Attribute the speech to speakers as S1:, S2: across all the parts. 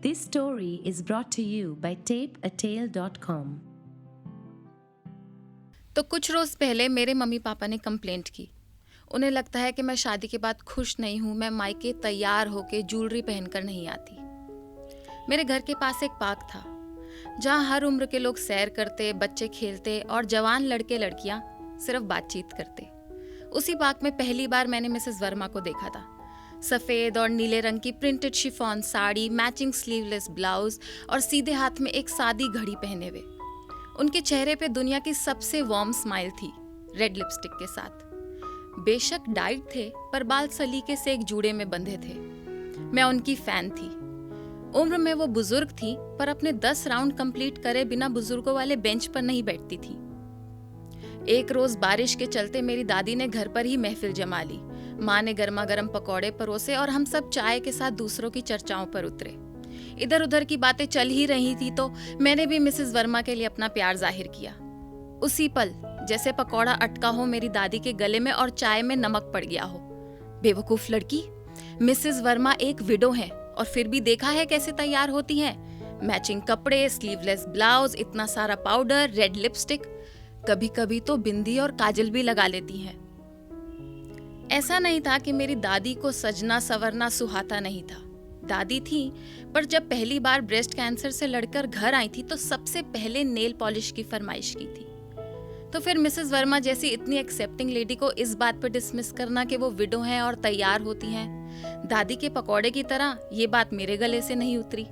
S1: This story is brought to you by tapeatale.com.
S2: तो कुछ रोज़ पहले मेरे मम्मी पापा ने कंप्लेंट की। उन्हें लगता है कि मैं शादी के बाद खुश नहीं हूँ, मैं मायके तैयार होके ज्वेलरी पहनकर नहीं आती। मेरे घर के पास एक पार्क था जहाँ हर उम्र के लोग सैर करते, बच्चे खेलते और जवान लड़के लड़कियाँ सिर्फ बातचीत करते। उसी पार्क में पहली बार मैंने मिसेस वर्मा को देखा था। सफ़ेद और नीले रंग की printed chiffon sari, matching sleeveless blouse और सीधे हाथ में एक सादी घड़ी पहने हुए। उनके चेहरे पे दुनिया की सबसे वार्म स्माइल थी, रेड लिपस्टिक के साथ। बेशक डाइट थे, पर बाल सलीके से एक जूड़े में बंधे थे। मैं उनकी फैन थी। उम्र में वो बुजुर्ग थी, पर अपने 10 राउंड कंप्लीट करे बिना बुजुर्गों वाले बेंच पर नहीं बैठती थी। एक रोज बारिश के चलते मेरी दादी ने घर पर ही महफिल जमा ली। माँ ने गर्मा गर्म पकौड़े परोसे और हम सब चाय के साथ दूसरों की चर्चाओं पर उतरे। इधर उधर की बातें चल ही रही थी तो मैंने भी मिसेस वर्मा के लिए अपना प्यार जाहिर किया। उसी पल जैसे पकौड़ा अटका हो मेरी दादी के गले में और चाय में नमक पड़ गया हो। बेवकूफ लड़की, मिसेस वर्मा एक विडो हैं और फिर भी देखा है कैसे तैयार होती हैं। मैचिंग कपड़े, स्लीवलेस ब्लाउज, इतना सारा पाउडर, रेड लिपस्टिक, कभी कभी तो बिंदी और काजल भी लगा लेती हैं। ऐसा नहीं था कि मेरी दादी को सजना संवरना सुहाता नहीं था। दादी थी, पर जब पहली बार ब्रेस्ट कैंसर से लड़कर घर आई थी तो सबसे पहले नेल पॉलिश की फरमाइश की थी। तो फिर मिसेस वर्मा जैसी इतनी एक्सेप्टिंग लेडी को इस बात पर डिसमिस करना कि वो विडो हैं और तैयार होती हैं, दादी के पकौड़े की तरह, ये बात मेरे गले से नहीं उतरी।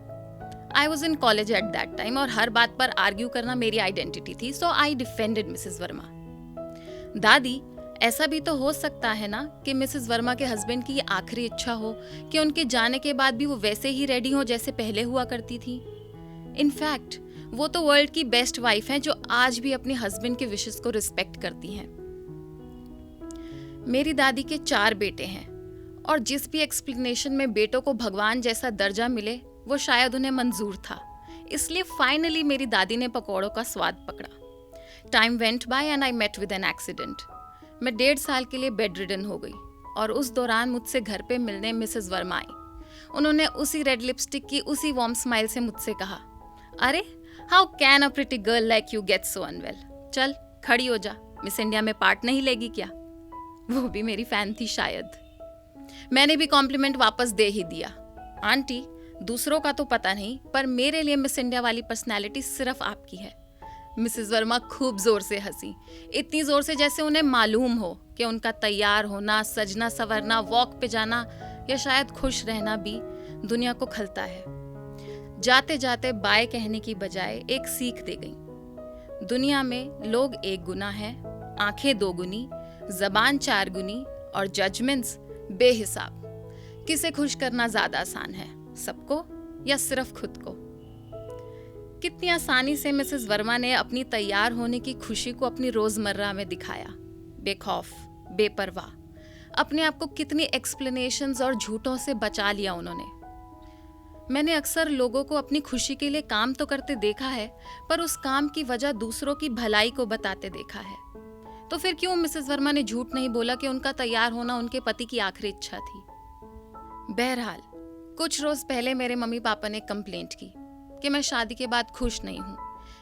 S2: I was in college at that time और हर बात पर आर्ग्यू करना मेरी आइडेंटिटी थी, सो आई डिफेंडेड मिसेस वर्मा। दादी, ऐसा भी तो हो सकता है ना कि मिसेस वर्मा के हस्बैंड की ये आखिरी इच्छा हो कि उनके जाने के बाद भी वो वैसे ही रेडी हो जैसे पहले हुआ करती थी। इनफैक्ट वो तो वर्ल्ड की बेस्ट वाइफ हैं जो आज भी अपने हस्बैंड के विशेस को रिस्पेक्ट करती हैं। मेरी दादी के 4 बेटे हैं और जिस भी एक्सप्लेनेशन में बेटों को भगवान जैसा दर्जा मिले वो शायद उन्हें मंजूर था। इसलिए फाइनली मेरी दादी ने पकौड़ों का स्वाद पकड़ा। Time went by and I met with an accident. मैं 1.5 साल के लिए बेड रिडन हो गई और उस दौरान मुझसे घर पे मिलने मिसेस वर्मा आई। उन्होंने उसी रेड लिपस्टिक की उसी वार्म स्माइल से मुझसे कहा, अरे how can a pretty girl like you get so unwell, चल खड़ी हो जा, मिस इंडिया में पार्ट नहीं लेगी क्या। वो भी मेरी फैन थी शायद। मैंने भी कॉम्प्लीमेंट वापस दे ही दिया। आंटी, दूसरों का तो पता नहीं, पर मेरे लिए मिस इंडिया वाली पर्सनैलिटी सिर्फ आपकी है। मिसेस वर्मा खूब जोर से हंसी, इतनी जोर से जैसे उन्हें मालूम हो कि उनका तैयार होना, सजना संवरना, वॉक पे जाना या शायद खुश रहना भी दुनिया को खलता है। जाते जाते बाय कहने की बजाय एक सीख दे गई। दुनिया में लोग 1 गुना है, आंखें 2 गुनी, जबान 4 गुनी और जजमेंट्स बेहिसाब। किसे खुश करना ज्यादा आसान है, सबको या सिर्फ खुद को। कितनी आसानी से मिसेस वर्मा ने अपनी तैयार होने की खुशी को अपनी रोजमर्रा में दिखाया। बेखौफ, बेपरवाह, अपने आप को कितनी एक्सप्लेनेशंस और झूठों से बचा लिया उन्होंने। मैंने अक्सर लोगों को अपनी खुशी के लिए काम तो करते देखा है, पर उस काम की वजह दूसरों की भलाई को बताते देखा है। तो फिर क्यों मिसेस वर्मा ने झूठ नहीं बोला कि उनका तैयार होना उनके पति की आखिरी इच्छा थी। बहरहाल कुछ रोज पहले मेरे मम्मी पापा ने कंप्लेंट की कि मैं शादी के बाद खुश नहीं हूँ,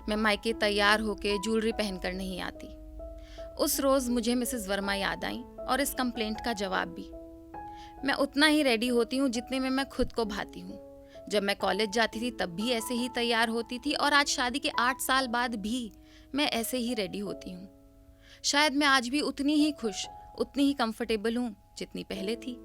S2: मैं मायके तैयार होके ज्वेलरी पहनकर नहीं आती। उस रोज मुझे मिसेस वर्मा याद आई और इस कंप्लेंट का जवाब भी। मैं उतना ही रेडी होती हूँ जितने में मैं खुद को भाती हूँ। जब मैं कॉलेज जाती थी तब भी ऐसे ही तैयार होती थी और आज शादी के 8 साल बाद भी मैं ऐसे ही रेडी होती हूँ। शायद मैं आज भी उतनी ही खुश, उतनी ही कंफर्टेबल हूँ जितनी पहले थी।